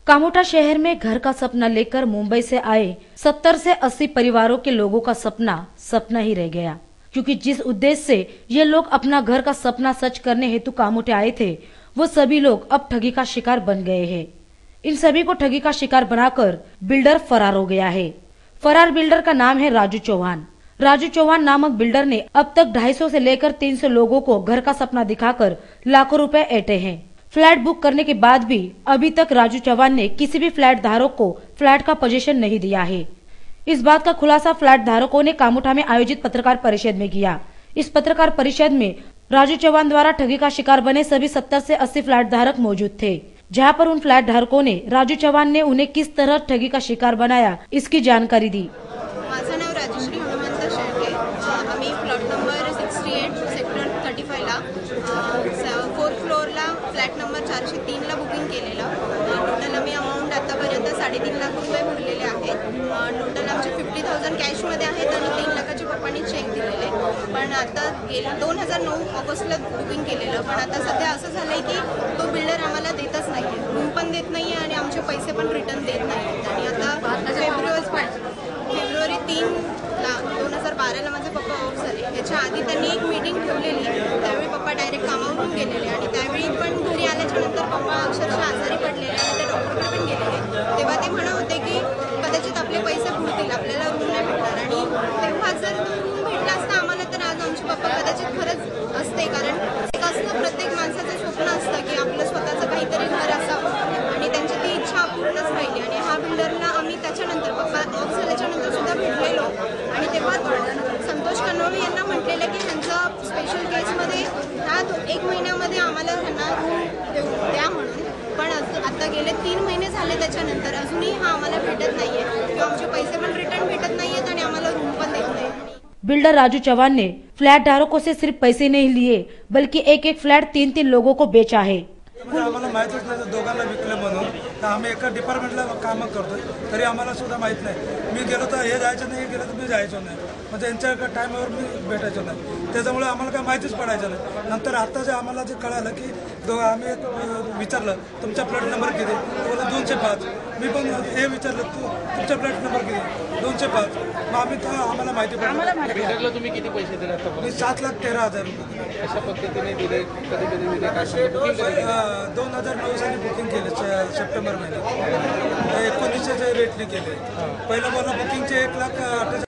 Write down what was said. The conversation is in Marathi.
कामोठा शहर में घर का सपना लेकर मुंबई से आए 70 से 80 परिवारों के लोगों का सपना सपना ही रह गया, क्योंकि जिस उद्देश्य से ये लोग अपना घर का सपना सच करने हेतु कामोठे आए थे, वो सभी लोग अब ठगी का शिकार बन गए हैं। इन सभी को ठगी का शिकार बनाकर बिल्डर फरार हो गया है। फरार बिल्डर का नाम है राजू चौहान। राजू चौहान नामक बिल्डर ने अब तक 250 से लेकर 300 लोगों को घर का सपना दिखाकर लाखों रुपए ऐंठे हैं। फ्लैट बुक करने के बाद भी अभी तक राजू चौहान ने किसी भी फ्लैट धारक को फ्लैट का पोजीशन नहीं दिया है। इस बात का खुलासा फ्लैट धारकों ने कामोठा में आयोजित पत्रकार परिषद में किया। इस पत्रकार परिषद में राजू चौहान द्वारा ठगी का शिकार बने सभी 70 से 80 फ्लैट धारक मौजूद थे, जहां पर उन फ्लैट धारकों ने राजू चौहान ने उन्हें किस तरह ठगी का शिकार बनाया, इसकी जानकारी दी। माझं नाव राजश्री हनुमंत शेळके। आम्ही प्लॉट नंबर 68 सेक्टर 35 ला 4th फ्लोअरला फ्लॅट नंबर 403 ला बुकिंग केलेलं। टोटल आम्ही अमाऊंट आतापर्यंत 3.5 लाख रुपये भरलेले आहेत। टोटल आमचे 50,000 कॅशमध्ये आहेत आणि 3 लाखाचे पप्पांनी चेक दिलेले। पण आता गेल्या 2009 ऑगस्टला बुकिंग केलेलं, पण आता सध्या असं झालंय की तो बिल्डर आम्हाला देतच नाहीये, रूम पण देत नाहीये आणि आमचे पैसे पण रिटर्न देत नाहीत। आणि आता फेब्रुवारी 3 2012ला माझे पप्पा ऑफ झाले। याच्या आधी त्यांनी एक मीटिंग ठेवलेली, त्यावेळी पप्पा डायरेक्ट कामावरून गेलेले आणि त्यावेळी पण घरी आल्याच्या नंतर पप्पा अक्षरशः आजारी पडलेले आणि ते डॉक्टरकडे पण गेलेले। तेव्हा ते म्हणत होते की कदाचित आपले पैसे बुडतील, आपल्याला रूम नाही भेटणार। आणि तेव्हा जर रूम भेटला असता आम्हाला तर आज आमचे पप्पा कदाचित खरंच असते, कारण एक असतं प्रत्येक माणसाचं स्वप्न असतं की आपलं स्वतःचं काहीतरी घर असावं आणि त्यांची ती इच्छा पूर्णच राहिली। आणि हा बिल्डरला आम्ही त्याच्यानंतर पप्पा ऑफ झाल्याच्या नंतर सुद्धा भेटलेलो आणि तेव्हा संतोष कनोळे यांना म्हटलेलं की ह्यांचं स्पेशल केसमध्ये ह्या 1 महिन्यामध्ये आम्हाला ह्यांना रूम द्या म्हणून। पण आता गेले 3 महिने झाले त्याच्यानंतर अजूनही हा आम्हाला भेटत नाहीये किंवा आमचे पैसे पण रिटर्न भेटत नाहीयेत आणि आम्हाला रूम पण देत नाही। बिल्डर राजू चौहान ने फ्लैट धारकों से सिर्फ पैसे नहीं लिए, बल्कि एक एक फ्लैट 3-3 लोगों को बेचा है। आम्हाला माहितच नाही दोघांना विकलं म्हणून, तर आम्ही एका डिपार्टमेंटला काम करतोय तरी आम्हाला सुद्धा माहित नाही। मी गेलो तर हे जायचं नाही, गेलो तर मी जायचो नाही, म्हणजे त्यांच्या टायमावर मी भेटायचो नाही, त्याच्यामुळे आम्हाला काय माहितीच पडायचं नाही। नंतर आता जे आम्हाला जे कळालं की आम्ही विचारलं तुमचा प्लॉट नंबर किती, बोला 205। मी पण हे विचारलं तुमचा प्लॉट नंबर किती, 205। मग आम्ही तर आम्हाला माहिती पडलं। तुम्ही किती पैसे दिले? मी 7,13,000 रुपये। कशा पद्धतीने दिले, कधी कधी दिले, काय बुकिंग 2009 साली बुकिंग केले सप्टेंबर महिन्यात, 19चे रेटने केले। पहिलं बोला बुकिंगचे 1,08,000